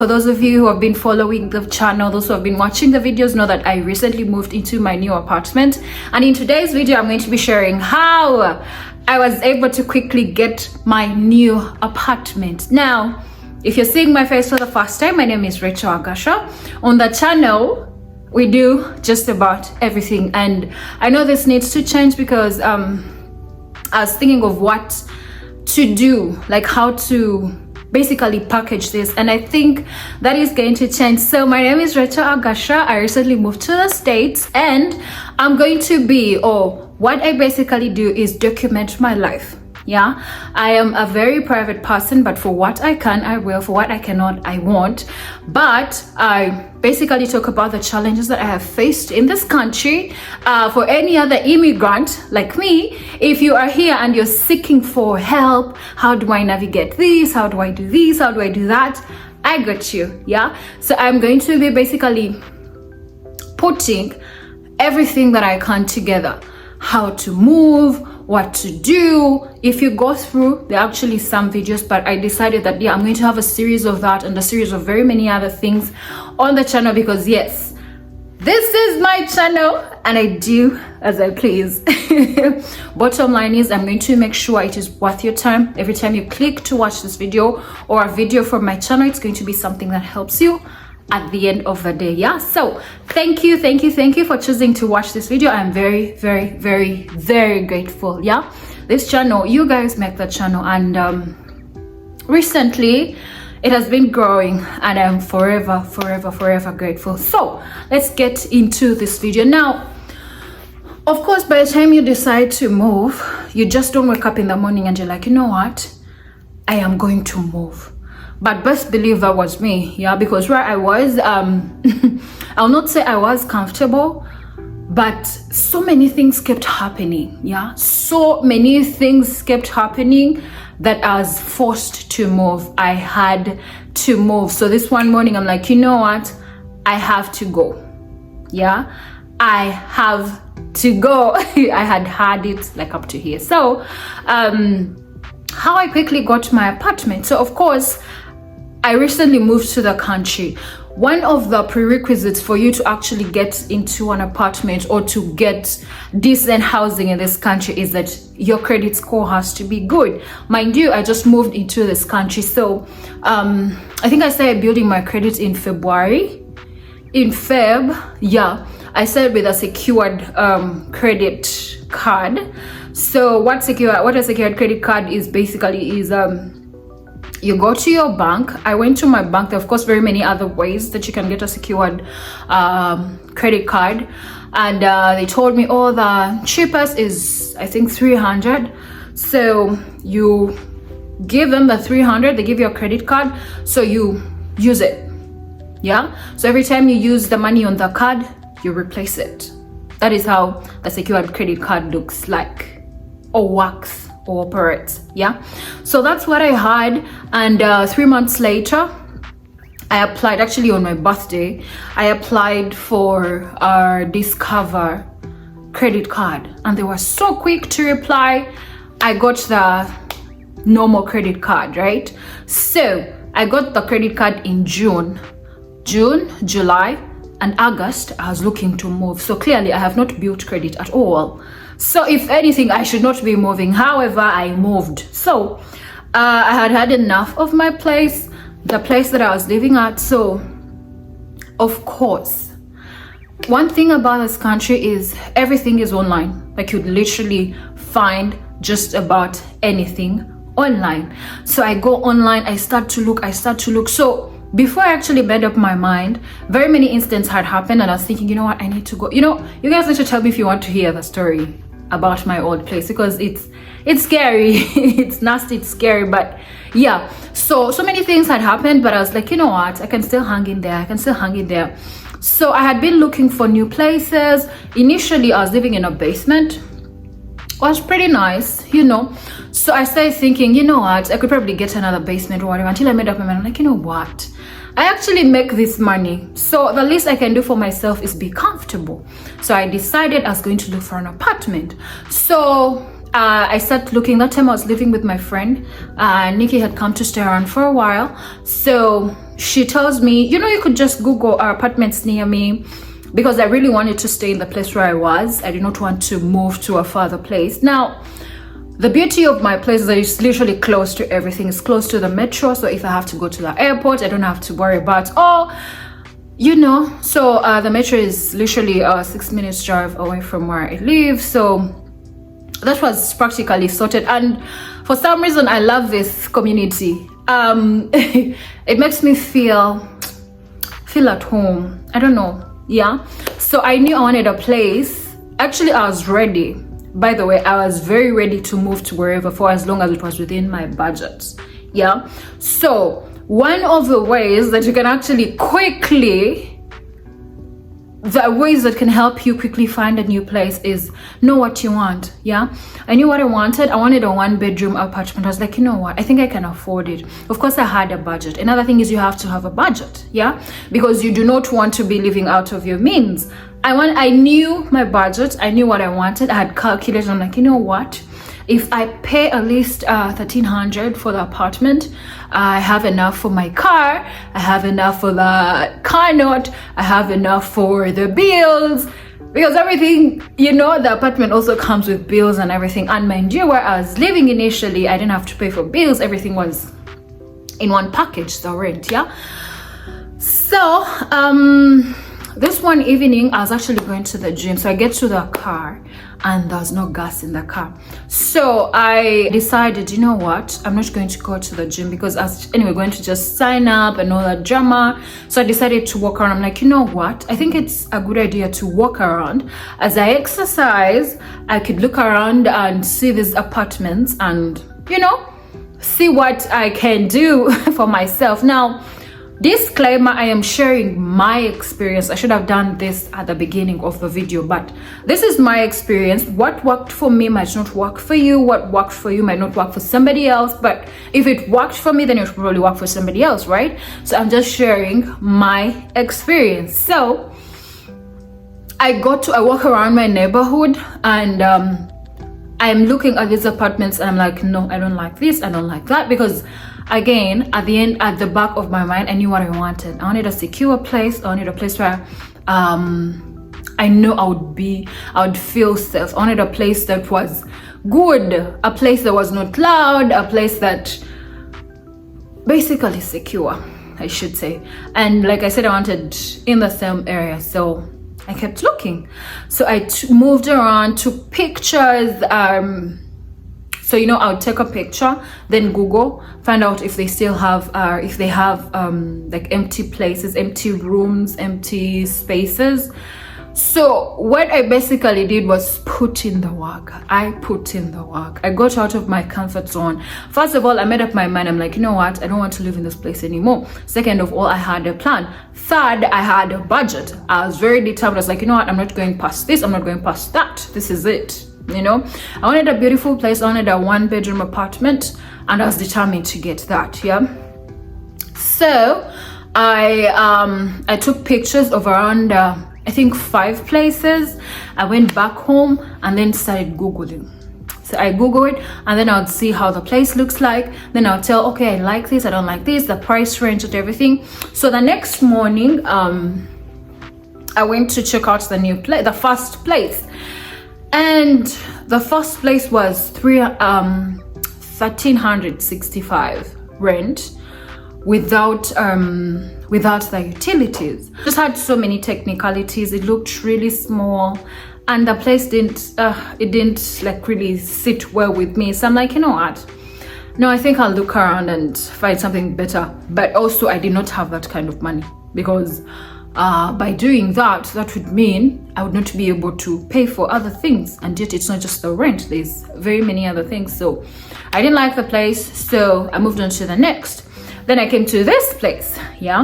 For those of you who have been following the channel, those who have been watching the videos know that I recently moved into my new apartment. And in today's video, I'm going to be sharing how I was able to quickly get my new apartment. Now, if you're seeing my face for the first time, my name is Rachel Agasha. On the channel, we do just about everything. And I know this needs to change because I was thinking of what to do, like how to basically package this, and I think that is going to change. So my name is Rachel Agasha. I recently moved to the States, and I'm going to be, or what I basically do is document my life. Yeah, I am a very private person, but for what I can, I will. For what I cannot, I won't. But I basically talk about the challenges that I have faced in this country. For any other immigrant like me, if you are here and you're seeking for help, how do I navigate this? How do I do this? How do I do that? I got you. Yeah, so I'm going to be basically putting everything that I can together. How to move, what to do. If you go through, there are actually some videos, but I decided that I'm going to have a series of that and a series of very many other things on the channel, because yes, this is my channel and I do as I please. Bottom line is, I'm going to make sure it is worth your time. Every time you click to watch this video or a video from my channel, it's going to be something that helps you at the end of the day. Yeah, so thank you for choosing to watch this video. I'm very grateful. Yeah, this channel, you guys make the channel, and recently it has been growing, and I'm forever grateful. So let's get into this video now. Of course, by the time you decide to move, you just don't wake up in the morning and you're like, you know what, I am going to move. But best believe that was me. Yeah, because where I was, I'll not say I was comfortable, but so many things kept happening. Yeah, so many things kept happening that I was forced to move. I had to move. So this one morning, I'm like, you know what, I have to go. Yeah, I have to go. I had it like up to here. So how I quickly got my apartment. So of course, I recently moved to the country. One of the prerequisites for you to actually get into an apartment or to get decent housing in this country is that your credit score has to be good. Mind you, I just moved into this country, so I think I started building my credit in February. In Feb, yeah, I started with a secured credit card. So what a secured credit card is basically is you go to your bank. I went to my bank. There are of course very many other ways that you can get a secured credit card, and they told me, oh, the cheapest is I think 300. So you give them the 300, they give you a credit card, so you use it. Yeah, so every time you use the money on the card, you replace it. That is how the secured credit card looks like, or works, or operates. Yeah, so that's what I had. And 3 months later, I applied, actually on my birthday, I applied for our Discover credit card, and they were so quick to reply. I got the normal credit card, right? So I got the credit card in June, July, and August. I was looking to move, so clearly I have not built credit at all. So if anything, I should not be moving. However, I moved. So I had enough of my place, the place that I was living at. So of course, one thing about this country is everything is online. Like you'd literally find just about anything online. So I go online, I start to look. So before I actually made up my mind, very many incidents had happened, and I was thinking, you know what, I need to go. You know, you guys need to tell me if you want to hear the story about my old place, because it's scary. It's nasty, it's scary, but yeah. So many things had happened, but I was like, you know what, I can still hang in there. So I had been looking for new places. Initially, I was living in a basement. It was pretty nice, you know. So I started thinking, you know what, I could probably get another basement or whatever, until I made up my mind. I'm like, you know what, I actually make this money, so the least I can do for myself is be comfortable. So I decided I was going to look for an apartment. So I started looking. That time I was living with my friend. Nikki had come to stay around for a while, so she tells me, you know, you could just Google apartments near me, because I really wanted to stay in the place where I was. I did not want to move to a further place. Now, the beauty of my place is that it's literally close to everything. It's close to the metro, so if I have to go to the airport, I don't have to worry about, you know. So the metro is literally a 6 minutes drive away from where I live, so that was practically sorted. And for some reason, I love this community. It makes me feel at home. I don't know. Yeah, so I knew I wanted a place. Actually, I was ready. By the way, I was very ready to move to wherever, for as long as it was within my budget. Yeah, so one of the ways that you can actually the ways that can help you quickly find a new place is know what you want. Yeah, I knew what I wanted. I wanted a 1-bedroom apartment. I was like, you know what, I think I can afford it. Of course, I had a budget. Another thing is you have to have a budget. Yeah, because you do not want to be living out of your means. I knew my budget. I knew what I wanted. I had calculated. I'm like, you know what, if I pay at least $1,300 for the apartment, I have enough for my car, I have enough for the car note, I have enough for the bills, because everything, you know, the apartment also comes with bills and everything. And mind you, where I was living initially, I didn't have to pay for bills. Everything was in one package, the rent. Yeah, so this one evening I was actually going to the gym, so I get to the car and there's no gas in the car. So I decided, you know what, I'm not going to go to the gym, because I was anyway going to just sign up and all that drama. So I decided to walk around. I'm like, you know what, I think it's a good idea to walk around. As I exercise, I could look around and see these apartments and, you know, see what I can do for myself. Now, disclaimer, I am sharing my experience. I should have done this at the beginning of the video, but this is my experience. What worked for me might not work for you. What worked for you might not work for somebody else, but if it worked for me, then it will probably work for somebody else, right? So I'm just sharing my experience. So I walk around my neighborhood and I'm looking at these apartments and I'm like, no, I don't like this, I don't like that, because again, at the back of my mind, I knew what I wanted. I wanted a secure place. I wanted a place where I know I would feel safe. I wanted a place that was good, a place that was not loud, a place that basically secure, I should say. And like I said, I wanted in the same area, so I kept looking. So I moved around, took pictures. So, you know, I would take a picture, then Google, find out if they still have, if they have like empty places, empty rooms, empty spaces. So what I basically did was put in the work. I put in the work. I got out of my comfort zone. First of all, I made up my mind. I'm like, you know what? I don't want to live in this place anymore. Second of all, I had a plan. Third, I had a budget. I was very determined. I was like, you know what? I'm not going past this. I'm not going past that. This is it. You know, I wanted a beautiful place. I wanted a 1-bedroom apartment, and I was determined to get that. Yeah. So I took pictures of around I think 5 places. I went back home and then started Googling. So I Google it, and then I would see how the place looks like. Then I'll tell, okay, I like this, I don't like this, the price range and everything. So the next morning, I went to check out the first place. And the first place was $1,365 rent without the utilities. Just had so many technicalities. It looked really small, and the place didn't like really sit well with me. So I'm like, you know what? No, I think I'll look around and find something better. But also, I did not have that kind of money, because by doing that would mean I would not be able to pay for other things, and yet it's not just the rent, there's very many other things. So I didn't like the place, so I moved on to the next. Then I came to this place. Yeah,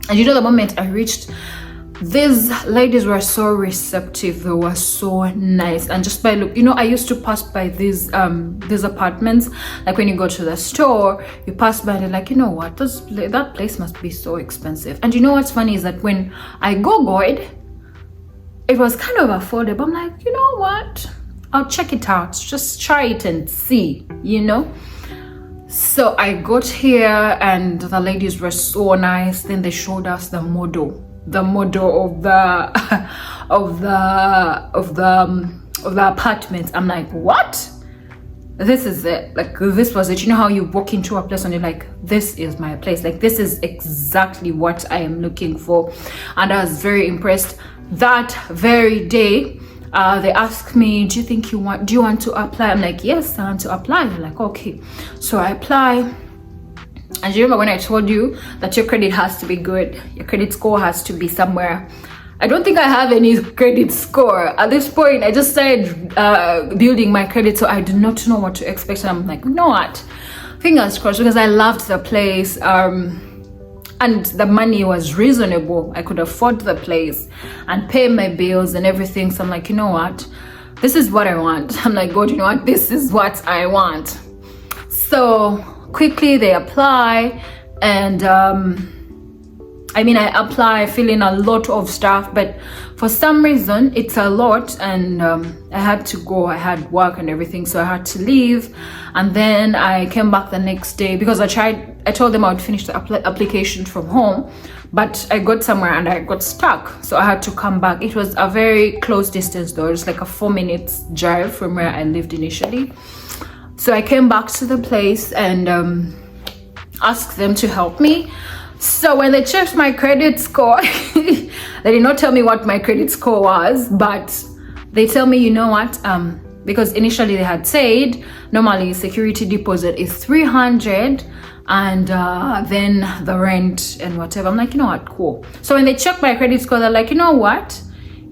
and you know, the moment I reached, these ladies were so receptive. They were so nice, and just by look, you know, I used to pass by these apartments, like when you go to the store, you pass by and you're like, you know what, that place must be so expensive. And you know what's funny is that when I Googled, it was kind of affordable. I'm like, you know what, I'll check it out, just try it and see, you know. So I got here and the ladies were so nice. Then they showed us the model of the of the apartment. I'm like, what? This is it. Like, this was it. You know how you walk into a place and you're like, this is my place. Like, this is exactly what I am looking for. And I was very impressed. That very day, they asked me, do you want to apply? I'm like, yes, I want to apply. They're like, okay. So I apply. And you remember when I told you that your credit has to be good, your credit score has to be somewhere. I don't think I have any credit score at this point. I just started building my credit, so I do not know what to expect. And I'm like, you know what, fingers crossed, because I loved the place, and the money was reasonable. I could afford the place and pay my bills and everything. So I'm like, you know what, this is what I want. I'm like, God, you know what, this is what I want. So quickly they apply, and I mean, I apply, fill in a lot of stuff, but for some reason it's a lot, and I had to go. I had work and everything, so I had to leave. And then I came back the next day because I told them I would finish the application from home, but I got somewhere and I got stuck, so I had to come back. It was a very close distance though. It was like a 4 minutes drive from where I lived initially. So I came back to the place and asked them to help me. So when they checked my credit score, they did not tell me what my credit score was, but they tell me, you know what, because initially they had said normally security deposit is 300, and then the rent and whatever. I'm like, you know what, cool. So when they checked my credit score, they're like, you know what,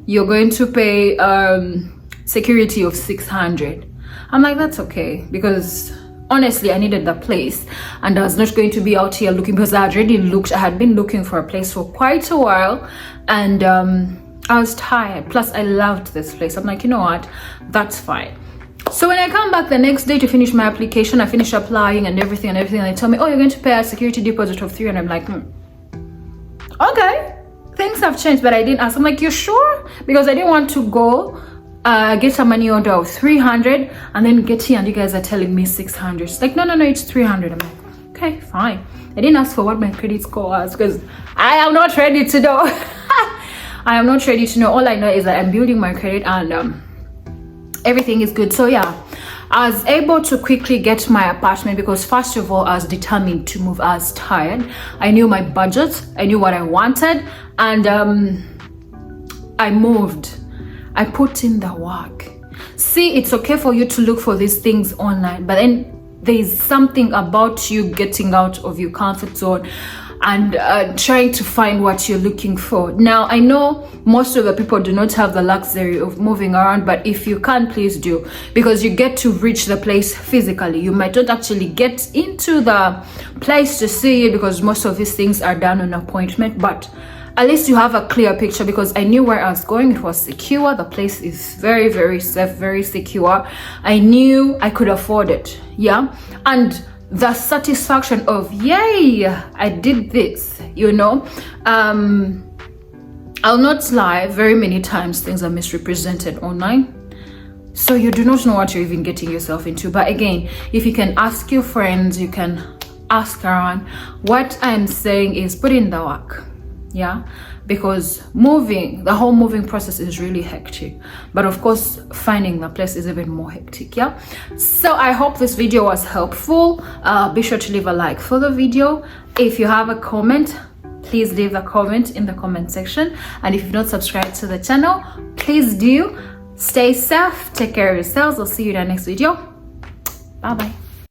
you're going to pay security of 600. I'm like, that's okay, because honestly I needed the place and I was not going to be out here looking, because I had been looking for a place for quite a while, and I was tired, plus I loved this place. I'm like, you know what, that's fine. So when I come back the next day to finish my application, I finish applying and everything, and they tell me, oh, you're going to pay a security deposit of 300. I'm like, okay, things have changed, but I didn't ask. I'm like, you're sure? Because I didn't want to go get a money order of 300 and then get here and you guys are telling me 600. It's like, no, it's 300. I'm like, okay, fine. I didn't ask for what my credit score was because I am not ready to know. I am not ready to know. All I know is that I'm building my credit and everything is good. So yeah, I was able to quickly get my apartment because first of all, I was determined to move. I was tired. I knew my budget. I knew what I wanted, and I moved. I put in the work. See, it's okay for you to look for these things online, but then there's something about you getting out of your comfort zone and trying to find what you're looking for. Now, I know most of the people do not have the luxury of moving around, but if you can, please do, because you get to reach the place physically. You might not actually get into the place to see it because most of these things are done on appointment, but at least you have a clear picture, because I knew where I was going. It was secure. The place is very, very safe, very secure. I knew I could afford it. Yeah. And the satisfaction of, yay, I did this, you know. I'll not lie, very many times things are misrepresented online, so you do not know what you're even getting yourself into. But again, if you can ask your friends, you can ask around. What I'm saying is put in the work. Yeah, because the whole moving process is really hectic, but of course finding the place is even more hectic. Yeah, so I hope this video was helpful. Be sure to leave a like for the video. If you have a comment, please leave a comment in the comment section, and if you've not subscribed to the channel, please do. Stay safe, take care of yourselves. I'll see you in the next video. Bye bye.